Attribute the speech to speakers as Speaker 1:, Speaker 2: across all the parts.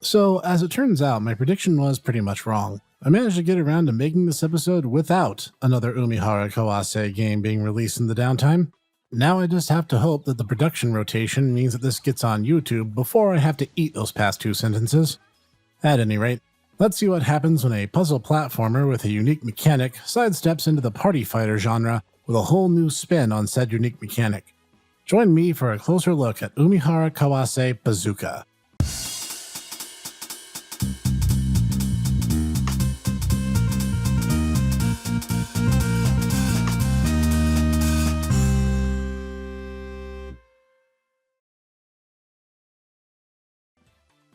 Speaker 1: So, as it turns out, my prediction was pretty much wrong. I managed to get around to making this episode without another Umihara Kawase game being released in the downtime. Now I just have to hope that the production rotation means that this gets on YouTube before I have to eat those past two sentences. At any rate, let's see what happens when a puzzle platformer with a unique mechanic sidesteps into the party fighter genre with a whole new spin on said unique mechanic. Join me for a closer look at Umihara Kawase Bazooka.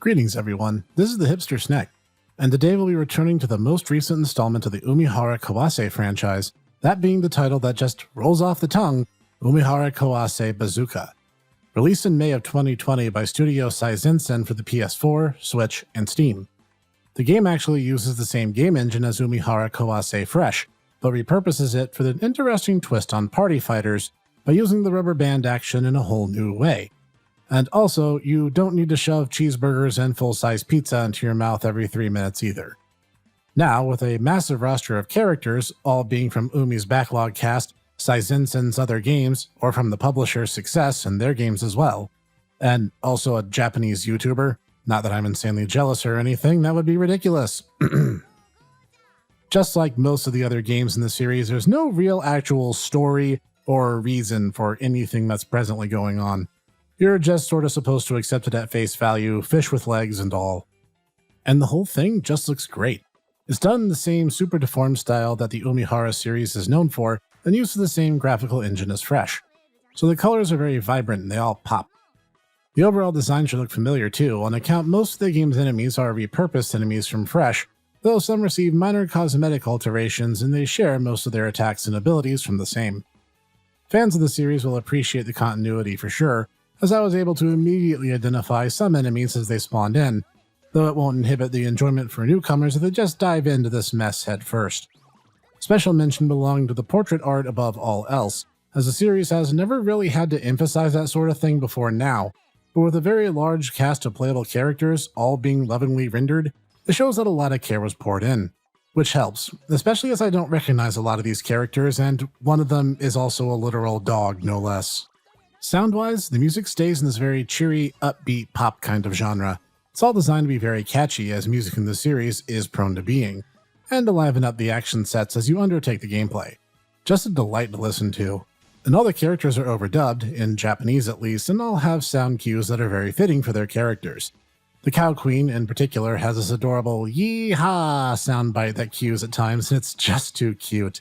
Speaker 1: Greetings everyone, this is the Hipster Snek, and today we'll be returning to the most recent installment of the Umihara Kawase franchise, that being the title that just rolls off the tongue, Umihara Kawase Bazooka. Released in May of 2020 by Studio Saizensen for the PS4, Switch, and Steam. The game actually uses the same game engine as Umihara Kawase Fresh, but repurposes it for an interesting twist on party fighters by using the rubber band action in a whole new way. And also, you don't need to shove cheeseburgers and full-size pizza into your mouth every 3 minutes either. Now, with a massive roster of characters, all being from Umi's backlog cast, Saizensen's other games, or from the publisher's success and their games as well, and also a Japanese YouTuber, not that I'm insanely jealous or anything, that would be ridiculous. Just like most of the other games in the series, there's no real actual story or reason for anything that's presently going on. You're just sort of supposed to accept it at face value, fish with legs and all. And the whole thing just looks great. It's done in the same super deformed style that the Umihara series is known for, and uses the same graphical engine as Fresh. So the colors are very vibrant and they all pop. The overall design should look familiar too. On account, most of the game's enemies are repurposed enemies from Fresh, though some receive minor cosmetic alterations and they share most of their attacks and abilities from the same. Fans of the series will appreciate the continuity for sure, as I was able to immediately identify some enemies as they spawned in, though it won't inhibit the enjoyment for newcomers if they just dive into this mess head first. Special mention belonging to the portrait art above all else, as the series has never really had to emphasize that sort of thing before now, but with a very large cast of playable characters all being lovingly rendered, it shows that a lot of care was poured in. Which helps, especially as I don't recognize a lot of these characters, and one of them is also a literal dog, no less. Sound-wise, the music stays in this very cheery, upbeat pop kind of genre. It's all designed to be very catchy, as music in the series is prone to being, and to liven up the action sets as you undertake the gameplay. Just a delight to listen to. And all the characters are overdubbed, in Japanese at least, and all have sound cues that are very fitting for their characters. The Cow Queen, in particular, has this adorable yee-haw soundbite that cues at times, and it's just too cute.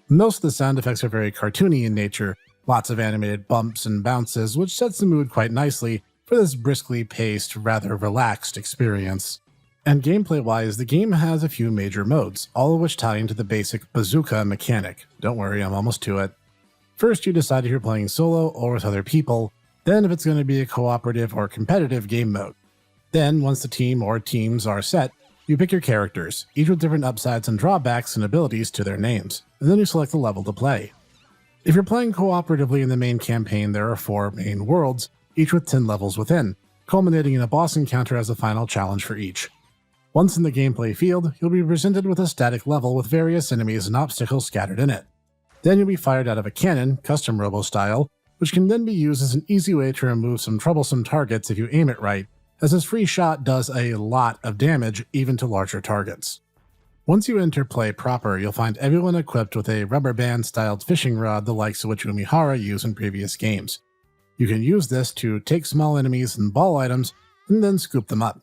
Speaker 1: Most of the sound effects are very cartoony in nature, lots of animated bumps and bounces, which sets the mood quite nicely for this briskly paced, rather relaxed experience. And gameplay-wise, the game has a few major modes, all of which tie into the basic bazooka mechanic. Don't worry, I'm almost to it. First, you decide if you're playing solo or with other people, then if it's going to be a cooperative or competitive game mode. Then, once the team or teams are set, you pick your characters, each with different upsides and drawbacks and abilities to their names, and then you select the level to play. If you're playing cooperatively in the main campaign, there are 4 main worlds, each with 10 levels within, culminating in a boss encounter as the final challenge for each. Once in the gameplay field, you'll be presented with a static level with various enemies and obstacles scattered in it. Then you'll be fired out of a cannon, custom robo style, which can then be used as an easy way to remove some troublesome targets if you aim it right, as this free shot does a lot of damage even to larger targets. Once you enter play proper, you'll find everyone equipped with a rubber band styled fishing rod the likes of which Umihara used in previous games. You can use this to take small enemies and ball items and then scoop them up.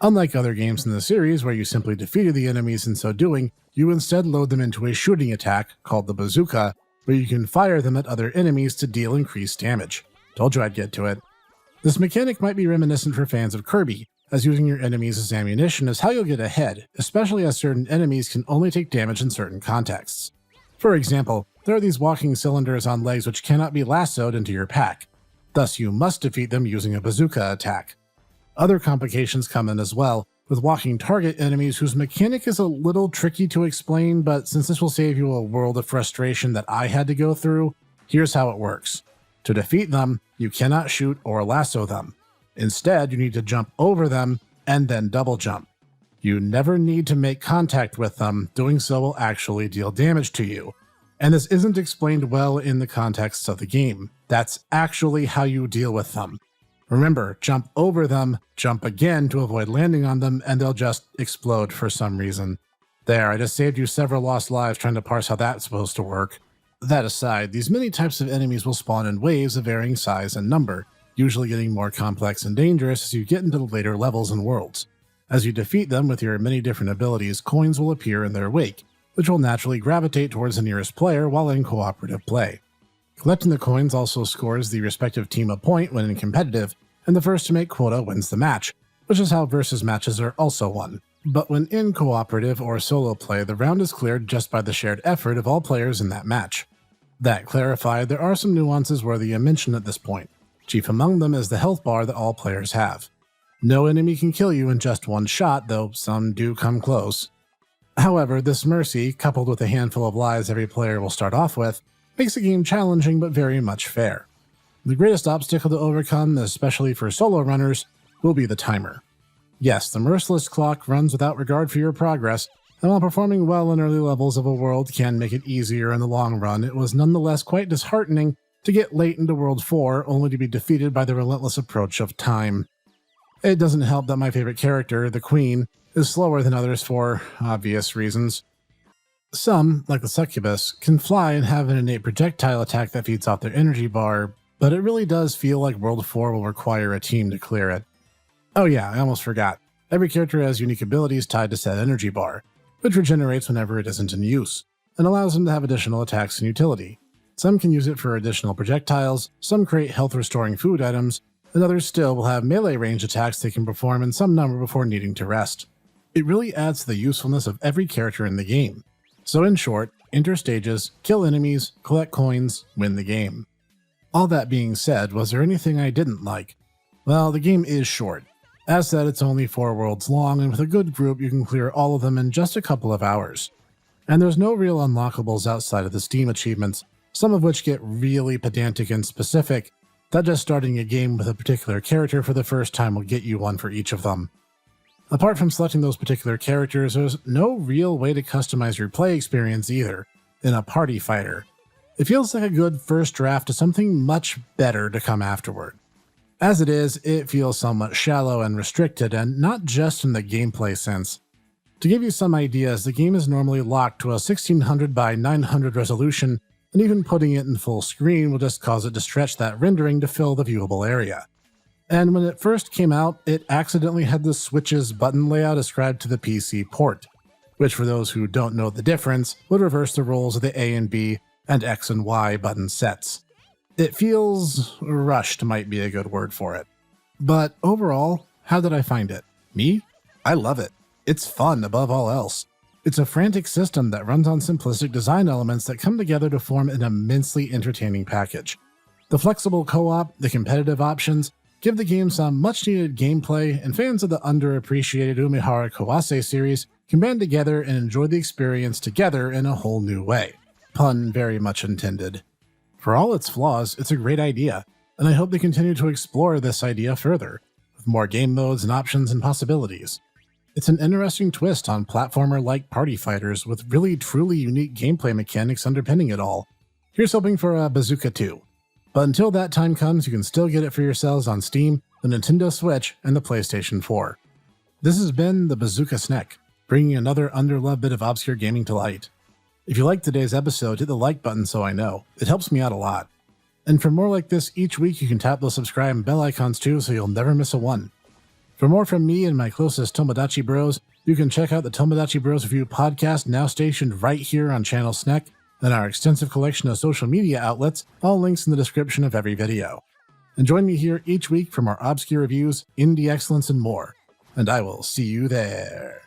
Speaker 1: Unlike other games in the series where you simply defeated the enemies in so doing, you instead load them into a shooting attack called the bazooka, where you can fire them at other enemies to deal increased damage. Told you I'd get to it. This mechanic might be reminiscent for fans of Kirby, as using your enemies as ammunition is how you'll get ahead, especially as certain enemies can only take damage in certain contexts. For example, there are these walking cylinders on legs which cannot be lassoed into your pack. Thus you must defeat them using a bazooka attack. Other complications come in as well, with walking target enemies whose mechanic is a little tricky to explain, but since this will save you a world of frustration that I had to go through, here's how it works. To defeat them, you cannot shoot or lasso them. Instead, you need to jump over them and then double jump. You never need to make contact with them, doing so will actually deal damage to you. And this isn't explained well in the context of the game. That's actually how you deal with them. Remember, jump over them, jump again to avoid landing on them, and they'll just explode for some reason. There, I just saved you several lost lives trying to parse how that's supposed to work. That aside, these many types of enemies will spawn in waves of varying size and number, usually getting more complex and dangerous as you get into the later levels and worlds. As you defeat them with your many different abilities, coins will appear in their wake, which will naturally gravitate towards the nearest player while in cooperative play. Collecting the coins also scores the respective team a point when in competitive, and the first to make quota wins the match, which is how versus matches are also won. But when in cooperative or solo play, the round is cleared just by the shared effort of all players in that match. That clarified, there are some nuances worthy of mention at this point. Chief among them is the health bar that all players have. No enemy can kill you in just one shot, though some do come close. However, this mercy, coupled with a handful of lives every player will start off with, makes the game challenging but very much fair. The greatest obstacle to overcome, especially for solo runners, will be the timer. Yes, the merciless clock runs without regard for your progress, and while performing well in early levels of a world can make it easier in the long run, it was nonetheless quite disheartening to get late into World 4 only to be defeated by the relentless approach of time. It doesn't help that my favorite character, the Queen, is slower than others for obvious reasons. Some, like the Succubus, can fly and have an innate projectile attack that feeds off their energy bar, but it really does feel like World 4 will require a team to clear it. Oh yeah, I almost forgot. Every character has unique abilities tied to said energy bar, which regenerates whenever it isn't in use, and allows them to have additional attacks and utility. Some can use it for additional projectiles, some create health-restoring food items, and others still will have melee range attacks they can perform in some number before needing to rest. It really adds to the usefulness of every character in the game. So in short, enter stages, kill enemies, collect coins, win the game. All that being said, was there anything I didn't like? Well, the game is short. As said, it's only 4 worlds long, and with a good group you can clear all of them in just a couple of hours. And there's no real unlockables outside of the Steam achievements, some of which get really pedantic and specific, that just starting a game with a particular character for the first time will get you one for each of them. Apart from selecting those particular characters, there's no real way to customize your play experience either, in a party fighter. It feels like a good first draft to something much better to come afterward. As it is, it feels somewhat shallow and restricted, and not just in the gameplay sense. To give you some ideas, the game is normally locked to a 1600 by 900 resolution, and even putting it in full screen will just cause it to stretch that rendering to fill the viewable area. And when it first came out, it accidentally had the Switch's button layout ascribed to the PC port, which for those who don't know the difference, would reverse the roles of the A and B and X and Y button sets. It feels rushed might be a good word for it. But overall, how did I find it? Me? I love it. It's fun above all else. It's a frantic system that runs on simplistic design elements that come together to form an immensely entertaining package. The flexible co-op, the competitive options, give the game some much-needed gameplay, and fans of the underappreciated Umihara Kawase series can band together and enjoy the experience together in a whole new way. Pun very much intended. For all its flaws, it's a great idea, and I hope they continue to explore this idea further, with more game modes and options and possibilities. It's an interesting twist on platformer-like party fighters with really truly unique gameplay mechanics underpinning it all. Here's hoping for a Bazooka 2. But until that time comes, you can still get it for yourselves on Steam, the Nintendo Switch, and the PlayStation 4. This has been the Bazooka Snek, bringing another underloved bit of obscure gaming to light. If you liked today's episode, hit the like button so I know. It helps me out a lot. And for more like this each week, you can tap those subscribe and bell icons too so you'll never miss a one. For more from me and my closest Tomodachi Bros, you can check out the Tomodachi Bros Review podcast now stationed right here on channel Snek, and our extensive collection of social media outlets, all links in the description of every video. And join me here each week for more obscure reviews, indie excellence, and more. And I will see you there.